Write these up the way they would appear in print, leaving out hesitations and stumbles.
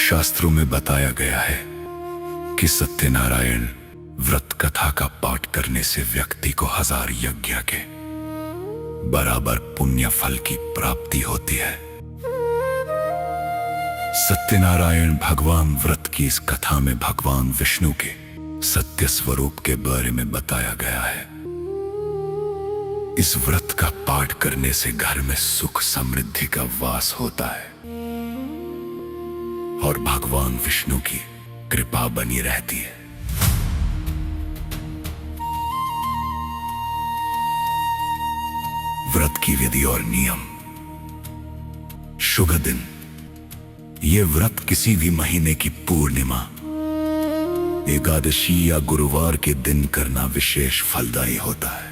शास्त्रों में बताया गया है कि सत्यनारायण व्रत कथा का पाठ करने से व्यक्ति को 1000 यज्ञ के बराबर पुण्य फल की प्राप्ति होती है। सत्यनारायण भगवान व्रत की इस कथा में भगवान विष्णु के सत्य स्वरूप के बारे में बताया गया है। इस व्रत का पाठ करने से घर में सुख समृद्धि का वास होता है और भगवान विष्णु की कृपा बनी रहती है। व्रत की विधि और नियम। शुभ दिन। ये व्रत किसी भी महीने की पूर्णिमा, एकादशी या गुरुवार के दिन करना विशेष फलदायी होता है।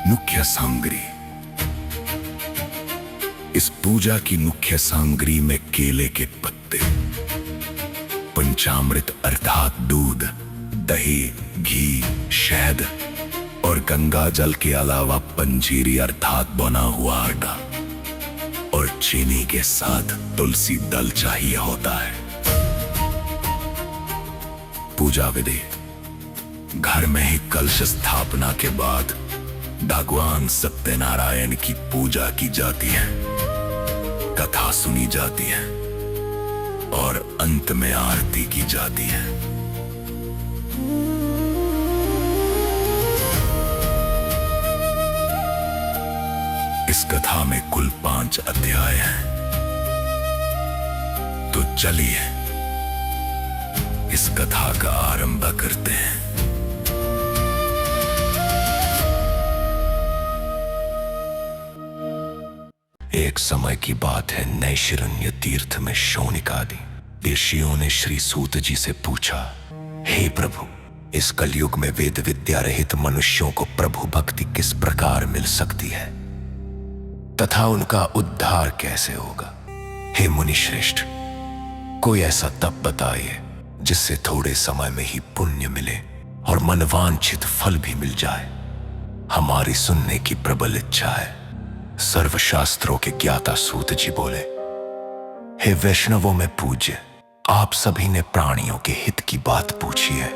मुख्य सामग्री। इस पूजा की मुख्य सामग्री में केले के पत्ते, पंचामृत अर्थात दूध, दही, घी, शहद और गंगा जल के अलावा पंजीरी अर्थात बना हुआ आटा और चीनी के साथ तुलसी दल चाहिए होता है। पूजा विधि। घर में ही कलश स्थापना के बाद भगवान सत्यनारायण की पूजा की जाती है, कथा सुनी जाती है और अंत में आरती की जाती है। इस कथा में कुल 5 अध्याय हैं। तो चलिए इस कथा का आरंभ करते हैं। एक समय की बात है, नैशिरण्य तीर्थ में शौनिक आदि ऋषियों ने श्री सूत जी से पूछा, हे प्रभु, इस कलयुग में वेद विद्या रहित मनुष्यों को प्रभु भक्ति किस प्रकार मिल सकती है तथा उनका उद्धार कैसे होगा? हे मुनि श्रेष्ठ, कोई ऐसा तप बताइए जिससे थोड़े समय में ही पुण्य मिले और मनवांछित फल भी मिल जाए। हमारी सुनने की प्रबल इच्छा है। सर्वशास्त्रों के ज्ञाता सूत जी बोले, हे वैष्णवों में पूज्य, आप सभी ने प्राणियों के हित की बात पूछी है,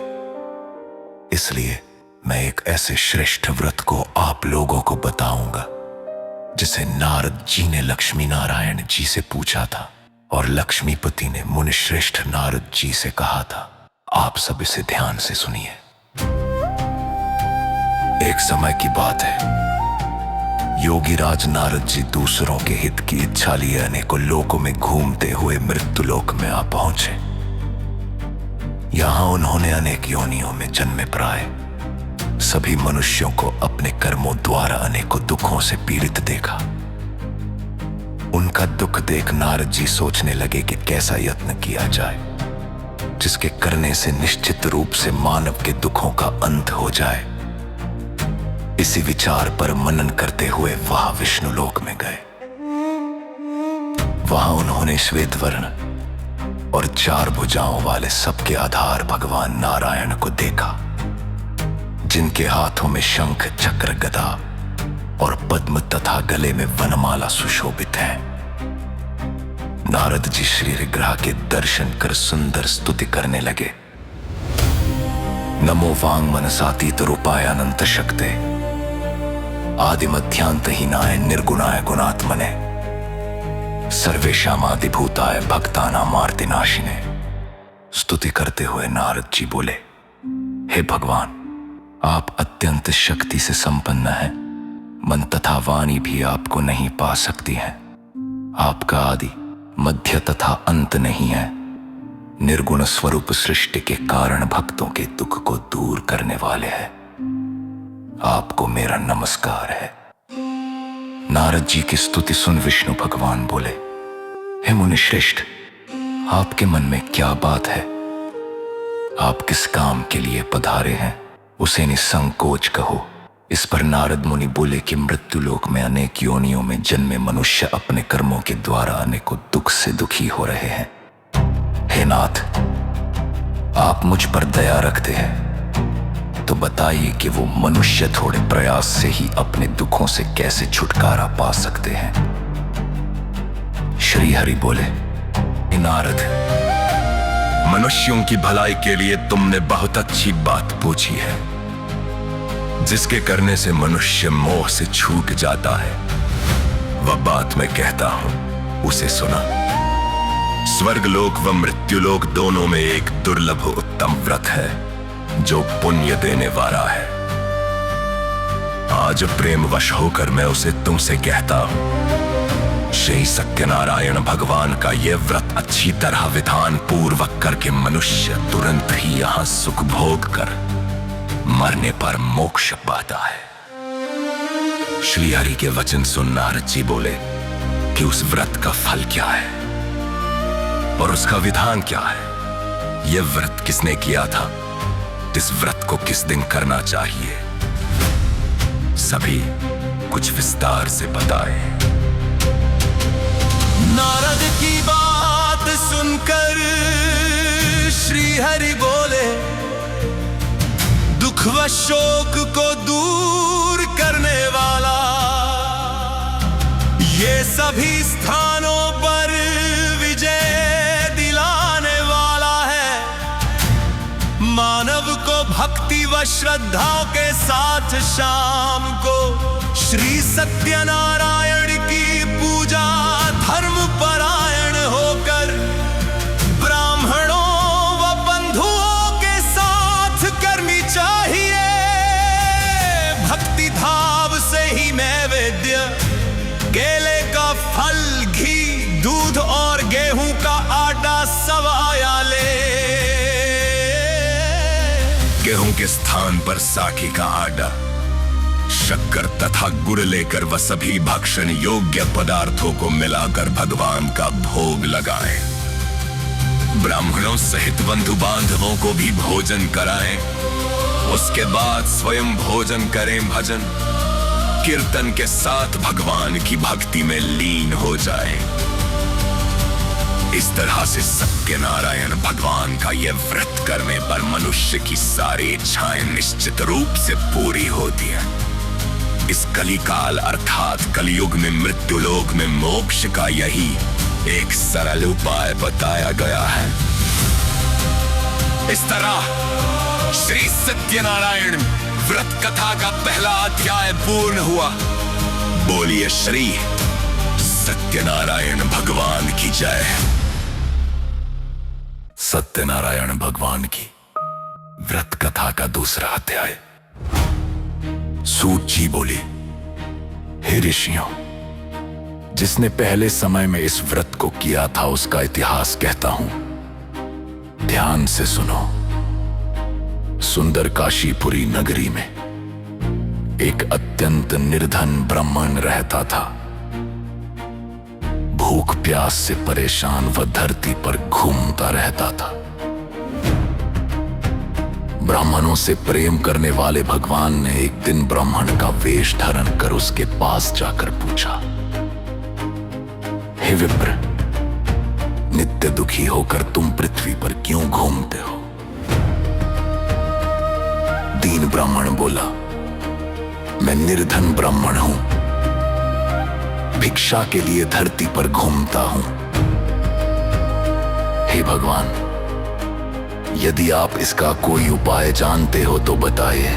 इसलिए मैं एक ऐसे श्रेष्ठ व्रत को आप लोगों को बताऊंगा जिसे नारद जी ने लक्ष्मी नारायण जी से पूछा था और लक्ष्मीपति ने मुनि श्रेष्ठ नारद जी से कहा था। आप सब इसे ध्यान से सुनिए। एक समय की बात है, योगीराज नारद जी दूसरों के हित की इच्छा लिए अनेकों लोकों में घूमते हुए मृत्युलोक में आ पहुंचे। यहां उन्होंने अनेक योनियों में जन्मे प्राय सभी मनुष्यों को अपने कर्मों द्वारा अनेकों दुखों से पीड़ित देखा। उनका दुख देख नारद जी सोचने लगे कि कैसा यत्न किया जाए जिसके करने से निश्चित रूप से मानव के दुखों का अंत हो जाए। इसी विचार पर मनन करते हुए वह विष्णु लोक में गए। वहां उन्होंने श्वेत वर्ण और 4 भुजाओं वाले सबके आधार भगवान नारायण को देखा, जिनके हाथों में शंख, चक्र, गदा और पद्म तथा गले में वनमाला सुशोभित है। नारद जी श्री विग्रह के दर्शन कर सुंदर स्तुति करने लगे। नमो वांग मनसातीत रूपाय अनंत शक्ते, आदि मध्यांतहीनाय निर्गुणाय गुणात्मने, सर्वेशामादिभूताय भक्तानामार्तिनाशिने। स्तुति करते हुए नारद जी बोले, हे भगवान, आप अत्यंत शक्ति से संपन्न हैं। मन तथा वाणी भी आपको नहीं पा सकती है। आपका आदि, मध्य तथा अंत नहीं है। निर्गुण स्वरूप सृष्टि के कारण भक्तों के दुख को दूर करने वाले हैं। आपको मेरा नमस्कार है। नारद जी की स्तुति सुन विष्णु भगवान बोले, हे मुनि श्रेष्ठ, आपके मन में क्या बात है? आप किस काम के लिए पधारे हैं, उसे निसंकोच कहो। इस पर नारद मुनि बोले कि मृत्युलोक में अनेक योनियों में जन्मे मनुष्य अपने कर्मों के द्वारा अनेकों दुख से दुखी हो रहे हैं। हे नाथ, आप मुझ पर दया रखते हैं तो बताइए कि वो मनुष्य थोड़े प्रयास से ही अपने दुखों से कैसे छुटकारा पा सकते हैं। श्री हरि बोले, नारद, मनुष्यों की भलाई के लिए तुमने बहुत अच्छी बात पूछी है। जिसके करने से मनुष्य मोह से छूट जाता है, वह बात मैं कहता हूं, उसे सुना। स्वर्गलोक व मृत्युलोक दोनों में एक दुर्लभ उत्तम व्रत है जो पुण्य देने वाला है। आज प्रेमवश होकर मैं उसे तुमसे कहता हूं, श्री सत्यनारायण भगवान का यह व्रत अच्छी तरह विधान पूर्वक करके मनुष्य तुरंत ही यहां सुख भोग कर मरने पर मोक्ष पाता है। श्री हरि के वचन सुन नारद जी बोले कि उस व्रत का फल क्या है और उसका विधान क्या है। यह व्रत किसने किया था, इस व्रत को किस दिन करना चाहिए, सभी कुछ विस्तार से बताए। नारद की बात सुनकर श्री हरि बोले, दुख व शोक को दूर करने वाला, ये सभी स्थानों पर विजय दिलाने वाला है। मानव को भक्ति व श्रद्धा के साथ शाम को श्री सत्यनारायण की पूजा धर्म परायण होकर ब्राह्मणों व बंधुओं के साथ करनी चाहिए। भक्ति भाव से ही नैवेद्य, केले का फल, घी, दूध और गेहूं का आटा सवाया ले। गेहूं के स्थान पर साखी का आटा, शक्कर तथा गुड़ लेकर वह सभी भक्षण योग्य पदार्थों को मिलाकर भगवान का भोग लगाएं। ब्राह्मणों सहित बंधु बांधवों को भी भोजन कराएं। उसके बाद स्वयं भोजन करें, भजन कीर्तन के साथ भगवान की भक्ति में लीन हो जाएं। इस तरह से सत्यनारायण भगवान का यह व्रत करने पर मनुष्य की सारी इच्छाएं निश्चित रूप से पूरी होती हैं। इस कलिकाल अर्थात कलयुग में मृत्युलोक में मोक्ष का यही एक सरल उपाय बताया गया है। इस तरह श्री सत्यनारायण व्रत कथा का पहला अध्याय पूर्ण हुआ। बोलिए श्री सत्यनारायण भगवान की जय। सत्यनारायण भगवान की व्रत कथा का दूसरा अध्याय। सूत जी बोली, हे ऋषियों, जिसने पहले समय में इस व्रत को किया था उसका इतिहास कहता हूं, ध्यान से सुनो। सुंदर काशीपुरी नगरी में एक अत्यंत निर्धन ब्राह्मण रहता था। भूख प्यास से परेशान वह धरती पर घूमता रहता था। ब्राह्मणों से प्रेम करने वाले भगवान ने एक दिन ब्राह्मण का वेश धारण कर उसके पास जाकर पूछा, हे विप्र, नित्य दुखी होकर तुम पृथ्वी पर क्यों घूमते हो? दीन ब्राह्मण बोला, मैं निर्धन ब्राह्मण हूं, भिक्षा के लिए धरती पर घूमता हूं। हे भगवान, यदि आप इसका कोई उपाय जानते हो तो बताइए।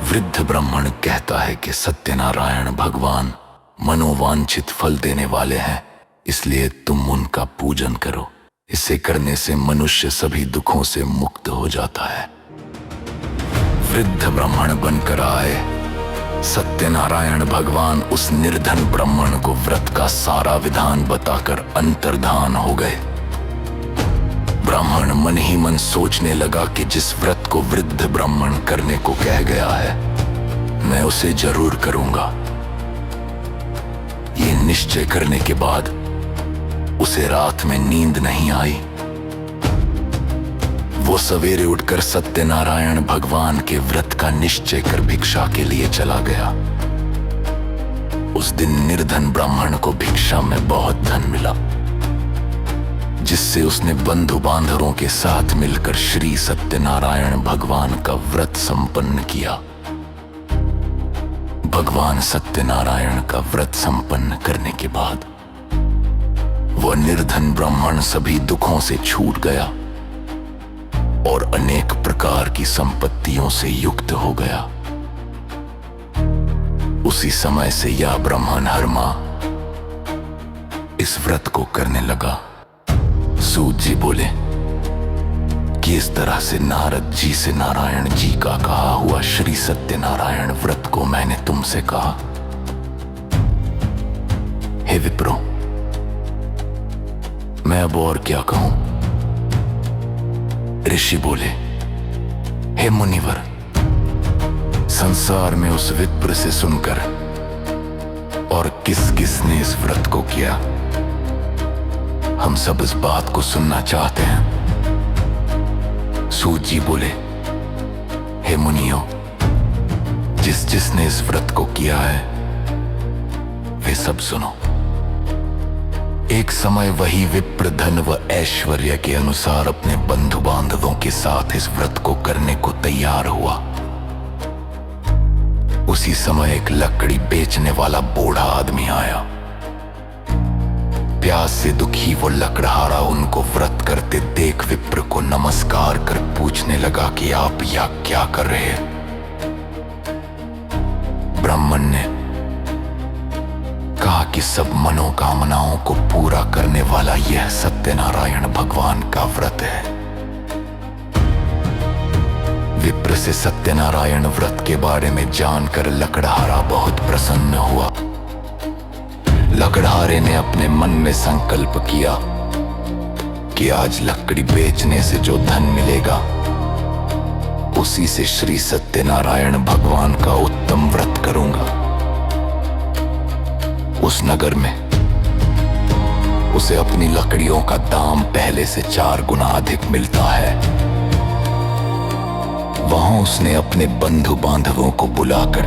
वृद्ध ब्राह्मण कहता है कि सत्यनारायण भगवान मनोवांछित फल देने वाले हैं, इसलिए तुम उनका पूजन करो। इसे करने से मनुष्य सभी दुखों से मुक्त हो जाता है। वृद्ध ब्राह्मण बनकर आए। सत्यनारायण भगवान उस निर्धन ब्राह्मण को व्रत का सारा विधान बताकर अंतर्धान हो गए। ब्राह्मण मन ही मन सोचने लगा कि जिस व्रत को वृद्ध ब्राह्मण करने को कह गया है, मैं उसे जरूर करूंगा। ये निश्चय करने के बाद उसे रात में नींद नहीं आई। वो सवेरे उठकर सत्यनारायण भगवान के व्रत का निश्चय कर भिक्षा के लिए चला गया। उस दिन निर्धन ब्राह्मण को भिक्षा में बहुत धन मिला, जिससे उसने बंधु बांधवों के साथ मिलकर श्री सत्यनारायण भगवान का व्रत संपन्न किया। भगवान सत्यनारायण का व्रत संपन्न करने के बाद वह निर्धन ब्राह्मण सभी दुखों से छूट गया और अनेक प्रकार की संपत्तियों से युक्त हो गया। उसी समय से यह ब्राह्मण हर माह इस व्रत को करने लगा। सूत जी बोले कि इस तरह से नारद जी से नारायण जी का कहा हुआ श्री सत्यनारायण व्रत को मैंने तुमसे कहा। हे विप्रो, मैं अब और क्या कहूं? ऋषि बोले, हे मुनिवर, संसार में उस विप्र से सुनकर और किस किसने इस व्रत को किया, हम सब इस बात को सुनना चाहते हैं। सूत जी बोले, हे मुनियो, जिसने इस व्रत को किया है वे सब सुनो। एक समय वही विप्र धन व ऐश्वर्य के अनुसार अपने बंधु बांधवों के साथ इस व्रत को करने को तैयार हुआ। उसी समय एक लकड़ी बेचने वाला बूढ़ा आदमी आया। प्यास से दुखी वो लकड़हारा उनको व्रत करते देख विप्र को नमस्कार कर पूछने लगा कि आप यह क्या कर रहे हैं? ब्राह्मण ने कहा कि सब मनोकामनाओं को पूरा करने वाला यह सत्यनारायण भगवान का व्रत है। विप्र से सत्यनारायण व्रत के बारे में जानकर लकड़हारा बहुत प्रसन्न हुआ। लकड़हारे ने अपने मन में संकल्प किया कि आज लकड़ी बेचने से जो धन मिलेगा उसी से श्री सत्यनारायण भगवान का उत्तम व्रत करूंगा। उस नगर में उसे अपनी लकड़ियों का दाम पहले से 4 गुना अधिक मिलता है। वहां उसने अपने बंधु बांधवों को बुलाकर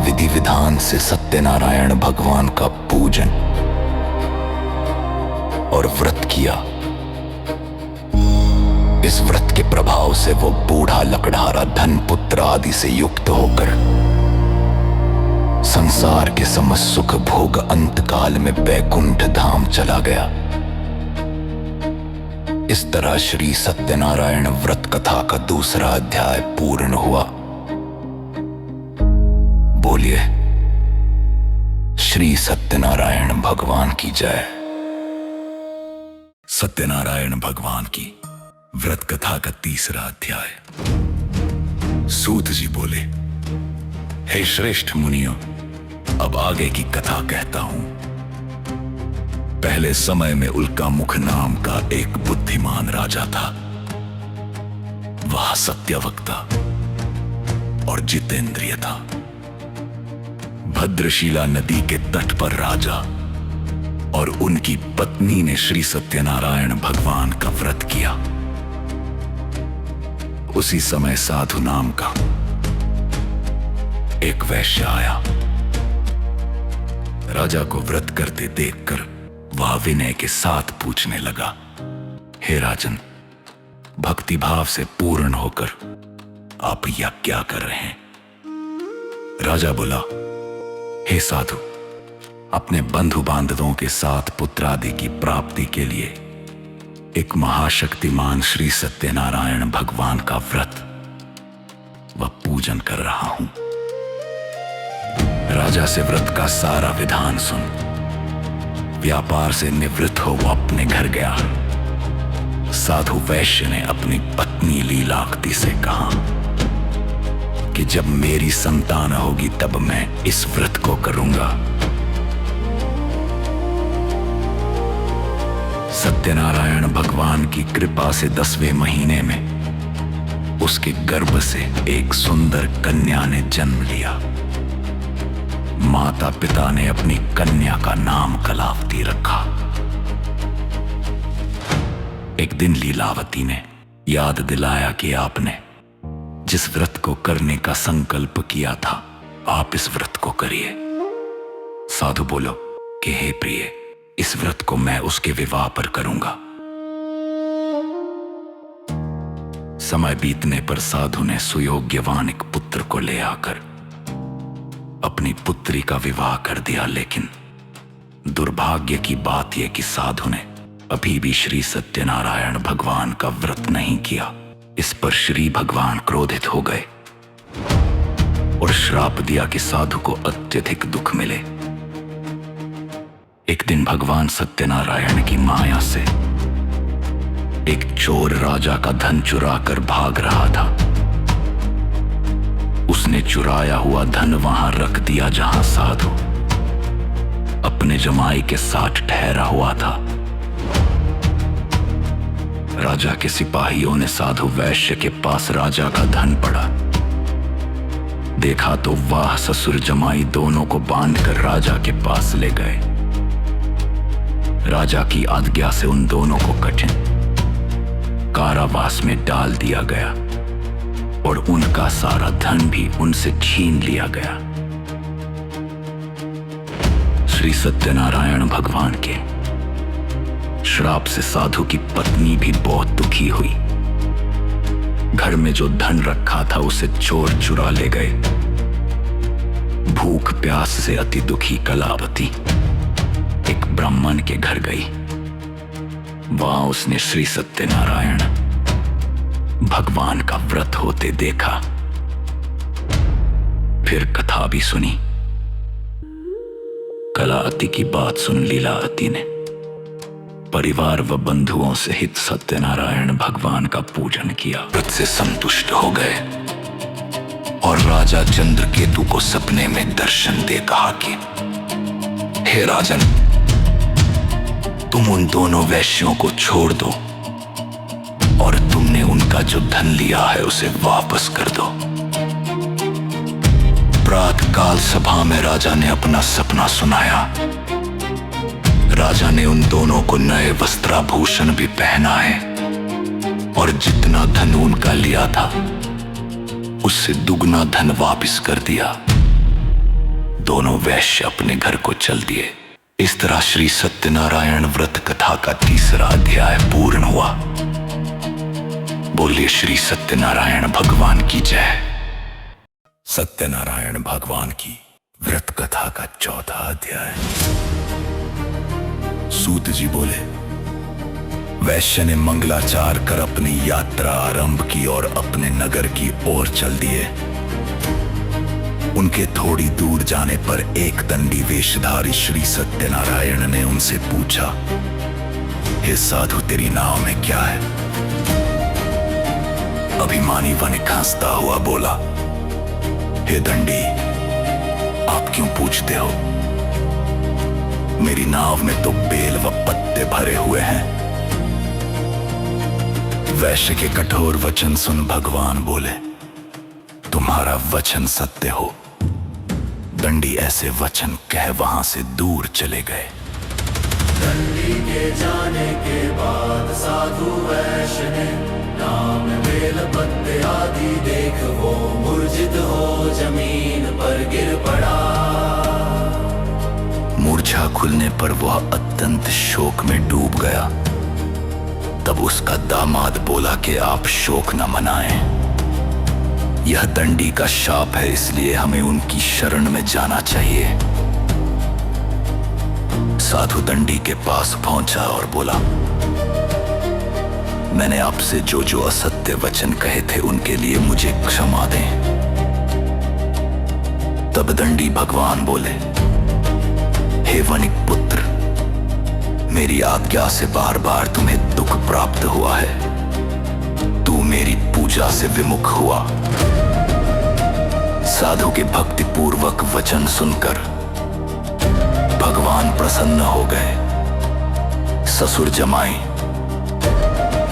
विधि विधान से सत्यनारायण भगवान का पूजन और व्रत किया। इस व्रत के प्रभाव से वो बूढ़ा लकड़हारा धन पुत्र आदि से युक्त होकर संसार के समस्त सुख भोग अंतकाल में बैकुंठ धाम चला गया। इस तरह श्री सत्यनारायण व्रत कथा का दूसरा अध्याय पूर्ण हुआ। बोलिए श्री सत्यनारायण भगवान की जय। सत्यनारायण भगवान की व्रत कथा का तीसरा अध्याय। सूत जी बोले, हे श्रेष्ठ मुनियों, अब आगे की कथा कहता हूं। पहले समय में उल्का मुख नाम का एक बुद्धिमान राजा था। वह सत्यवक्ता और जितेंद्रिय था। भद्रशिला नदी के तट पर राजा और उनकी पत्नी ने श्री सत्यनारायण भगवान का व्रत किया। उसी समय साधु नाम का एक वैश्य आया। राजा को व्रत करते देखकर वह विनय के साथ पूछने लगा, हे राजन, भक्ति भाव से पूर्ण होकर आप यह क्या कर रहे हैं? राजा बोला, हे साधु, अपने बंधु बांधवों के साथ पुत्र आदि की प्राप्ति के लिए एक महाशक्तिमान श्री सत्यनारायण भगवान का व्रत व पूजन कर रहा हूं। राजा से व्रत का सारा विधान सुन व्यापार से निवृत्त हो वो अपने घर गया। साधु वैश्य ने अपनी पत्नी लीलावती से कहा कि जब मेरी संतान होगी तब मैं इस व्रत को करूंगा। सत्यनारायण भगवान की कृपा से 10वें महीने में उसके गर्भ से एक सुंदर कन्या ने जन्म लिया। माता पिता ने अपनी कन्या का नाम कलावती रखा। एक दिन लीलावती ने याद दिलाया कि आपने जिस व्रत को करने का संकल्प किया था, आप इस व्रत को करिए। साधु बोलो कि हे प्रिय, इस व्रत को मैं उसके विवाह पर करूंगा। समय बीतने पर साधु ने सुयोग्यवान एक पुत्र को ले आकर अपनी पुत्री का विवाह कर दिया। लेकिन दुर्भाग्य की बात यह कि साधु ने अभी भी श्री सत्यनारायण भगवान का व्रत नहीं किया। इस पर श्री भगवान क्रोधित हो गए और श्राप दिया कि साधु को अत्यधिक दुख मिले। एक दिन भगवान सत्यनारायण की माया से एक चोर राजा का धन चुरा कर भाग रहा था। उसने चुराया हुआ धन वहां रख दिया जहां साधु अपने जमाई के साथ ठहरा हुआ था। राजा के सिपाहियों ने साधु वैश्य के पास राजा का धन पड़ा देखा तो वाह ससुर जमाई दोनों को बांधकर राजा के पास ले गए। राजा की आज्ञा से उन दोनों को कठिन कारावास में डाल दिया गया और उनका सारा धन भी उनसे छीन लिया गया। श्री सत्यनारायण भगवान के श्राप से साधु की पत्नी भी बहुत दुखी हुई। घर में जो धन रखा था उसे चोर चुरा ले गए। भूख प्यास से अति दुखी कलावती एक ब्राह्मण के घर गई। वहां उसने श्री सत्यनारायण भगवान का व्रत होते देखा। फिर कथा भी सुनी। कलावती की बात सुन लीलावती ने परिवार व बंधुओं सहित सत्यनारायण भगवान का पूजन किया। व्रत से संतुष्ट हो गए और राजा चंद्रकेतु को सपने में दर्शन दे कहा कि हे राजन, तुम उन दोनों वैश्यों को छोड़ दो और तुमने उनका जो धन लिया है उसे वापस कर दो। प्रातःकाल सभा में राजा ने अपना सपना सुनाया। राजा ने उन दोनों को नए वस्त्राभूषण भी पहनाए और जितना धन उनका लिया था उससे दुगना धन वापस कर दिया। दोनों वैश्य अपने घर को चल दिए। इस तरह श्री सत्यनारायण व्रत कथा का तीसरा अध्याय पूर्ण हुआ। बोलिए श्री सत्यनारायण भगवान की जय। सत्यनारायण भगवान की व्रत कथा का चौथा अध्याय। सूत जी बोले, वैश्य ने मंगलाचार कर अपनी यात्रा आरंभ की और अपने नगर की ओर चल दिए। उनके थोड़ी दूर जाने पर एक दंडी वेशधारी श्री सत्यनारायण ने उनसे पूछा, हे साधु, तेरी नाव में क्या है? अभिमानी वनिक हंसता हुआ बोला, हे दंडी, आप क्यों पूछते हो? मेरी नाव में तो बेल व पत्ते भरे हुए हैं। वैश्य के कठोर वचन सुन भगवान बोले, तुम्हारा वचन सत्य हो। दंडी ऐसे वचन कह वहां से दूर चले गए। दंडी के जाने के बाद साधु वैश्य ने नाम बेल पत्ते आदि देख वो मूर्छित हो जमीन पर गिर पड़ा। मूर्छा खुलने पर वह अत्यंत शोक में डूब गया। तब उसका दामाद बोला कि आप शोक न मनाएं। यह दंडी का शाप है, इसलिए हमें उनकी शरण में जाना चाहिए। साधु दंडी के पास पहुंचा और बोला, मैंने आपसे जो जो असत्य वचन कहे थे उनके लिए मुझे क्षमा दें। तब दंडी भगवान बोले, हे वनिक पुत्र, मेरी आज्ञा से बार बार तुम्हें दुख प्राप्त हुआ है। तू मेरी पूजा से विमुख हुआ। साधु के भक्ति पूर्वक वचन सुनकर भगवान प्रसन्न हो गए। ससुर जमाई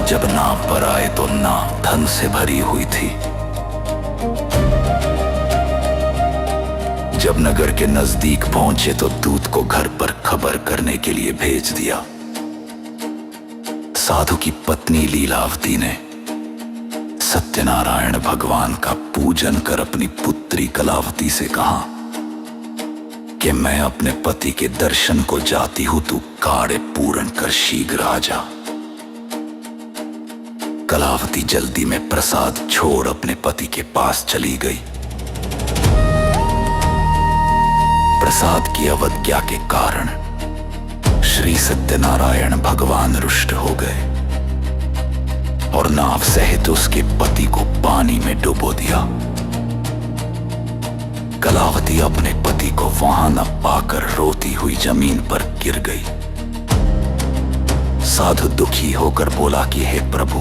जब नाव पर आए तो नाव धन से भरी हुई थी। जब नगर के नजदीक पहुंचे तो दूत को घर पर खबर करने के लिए भेज दिया। साधु की पत्नी लीलावती ने सत्यनारायण भगवान का पूजन कर अपनी पुत्री कलावती से कहा कि मैं अपने पति के दर्शन को जाती हूं, तू काड़े पूर्ण कर शीघ्र आ जा। कलावती जल्दी में प्रसाद छोड़ अपने पति के पास चली गई। प्रसाद की अवज्ञा के कारण श्री सत्यनारायण भगवान रुष्ट हो गए और नाव सहित उसके पति को पानी में डुबो दिया। कलावती अपने पति को वहां न पाकर रोती हुई जमीन पर गिर गई। साधु दुखी होकर बोला कि हे प्रभु,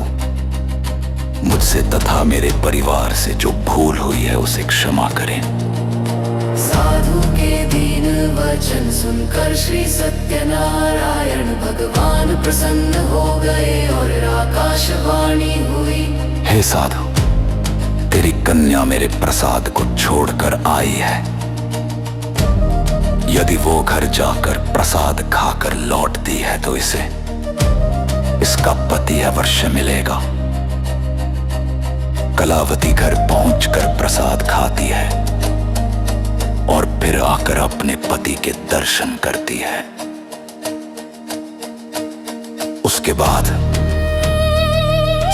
मुझसे तथा मेरे परिवार से जो भूल हुई है उसे क्षमा करें। साधु के दीन वचन सुनकर श्री सत्यनारायण भगवान प्रसन्न हो गए और आकाशवाणी हुई, हे साधु, तेरी कन्या मेरे प्रसाद को छोड़कर आई है। यदि वो घर जाकर प्रसाद खाकर लौटती है तो इसे इसका पति अवश्य मिलेगा। कलावती घर पहुंचकर प्रसाद खाती है और फिर आकर अपने पति के दर्शन करती है। उसके बाद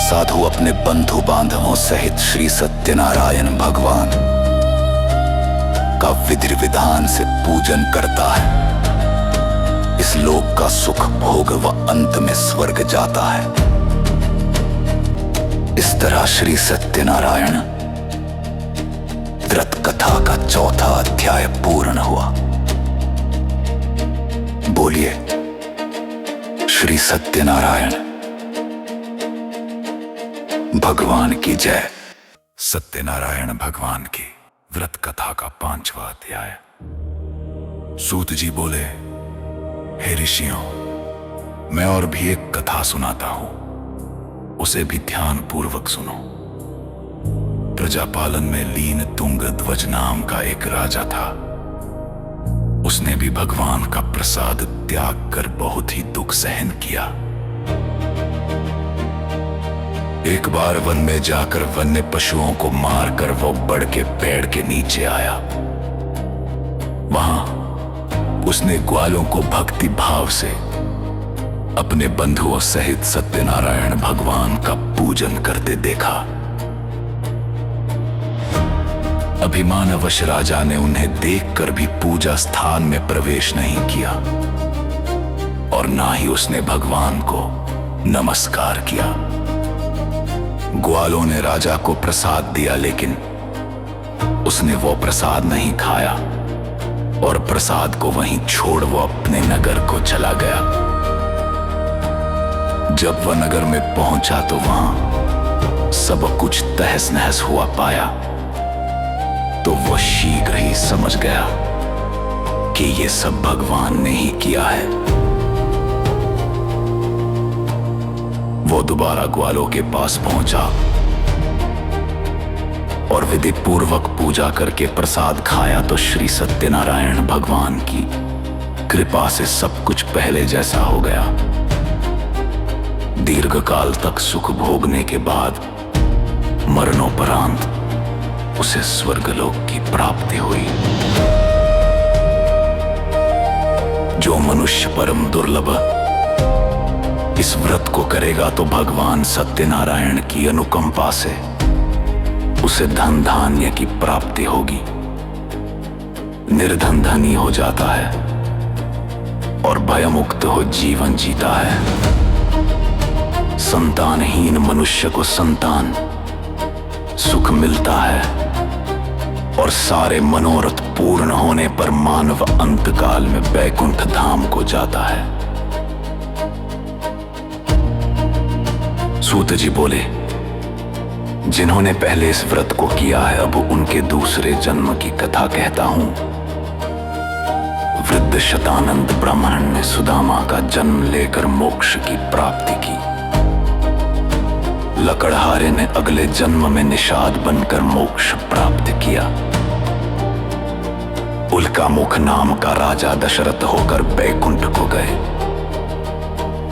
साधु अपने बंधु बांधवों सहित श्री सत्यनारायण भगवान का विधि विधान से पूजन करता है। इस लोक का सुख भोग व अंत में स्वर्ग जाता है। इस तरह श्री सत्यनारायण व्रत कथा का चौथा अध्याय पूर्ण हुआ। बोलिए श्री सत्यनारायण भगवान की जय। सत्यनारायण भगवान की व्रत कथा का 5वां अध्याय। सूत जी बोले, हे ऋषियों, मैं और भी एक कथा सुनाता हूं, उसे भी ध्यान पूर्वक सुनो। प्रजापालन में लीन तुंग ध्वज नाम का एक राजा था। उसने भी भगवान का प्रसाद त्याग कर बहुत ही दुख सहन किया। एक बार वन में जाकर वन्य पशुओं को मारकर वो बड़ के पेड़ के नीचे आया। वहां उसने ग्वालों को भक्ति भाव से अपने बंधुओं सहित सत्यनारायण भगवान का पूजन करते देखा। अभिमानवश राजा ने उन्हें देखकर भी पूजा स्थान में प्रवेश नहीं किया और ना ही उसने भगवान को नमस्कार किया। ग्वालों ने राजा को प्रसाद दिया, लेकिन उसने वो प्रसाद नहीं खाया और प्रसाद को वहीं छोड़ वो अपने नगर को चला गया। जब वह नगर में पहुंचा तो वहां सब कुछ तहस नहस हुआ पाया, तो वो शीघ्र ही समझ गया कि ये सब भगवान ने ही किया है। वो दोबारा ग्वालों के पास पहुंचा और विधि पूर्वक पूजा करके प्रसाद खाया तो श्री सत्यनारायण भगवान की कृपा से सब कुछ पहले जैसा हो गया। दीर्घकाल तक सुख भोगने के बाद मरणोपरांत उसे स्वर्गलोक की प्राप्ति हुई। जो मनुष्य परम दुर्लभ इस व्रत को करेगा तो भगवान सत्यनारायण की अनुकंपा से उसे धन धान्य की प्राप्ति होगी। निर्धन धनी हो जाता है और भयमुक्त हो जीवन जीता है। संतानहीन मनुष्य को संतान सुख मिलता है और सारे मनोरथ पूर्ण होने पर मानव अंतकाल में वैकुंठ धाम को जाता है। सूत जी बोले, जिन्होंने पहले इस व्रत को किया है अब उनके दूसरे जन्म की कथा कहता हूं। वृद्ध शतानंद ब्राह्मण ने सुदामा का जन्म लेकर मोक्ष की प्राप्ति की। लकड़हारे ने अगले जन्म में निषाद बनकर मोक्ष प्राप्त किया। उल्कामुख नाम का राजा दशरथ होकर बैकुंठ को गए।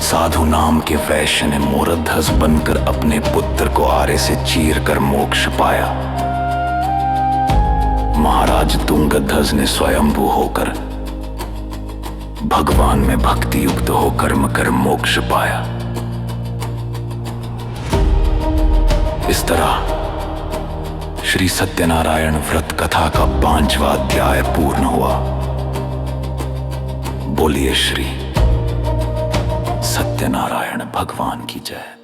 साधु नाम के वैश्य ने मोरध्वज बनकर अपने पुत्र को आरे से चीर कर मोक्ष पाया। महाराज तुंगध्वज ने स्वयंभू होकर भगवान में भक्ति युक्त हो कर्म कर मोक्ष पाया। इस तरह श्री सत्यनारायण व्रत कथा का 5वां अध्याय पूर्ण हुआ। बोलिए श्री सत्यनारायण भगवान की जय।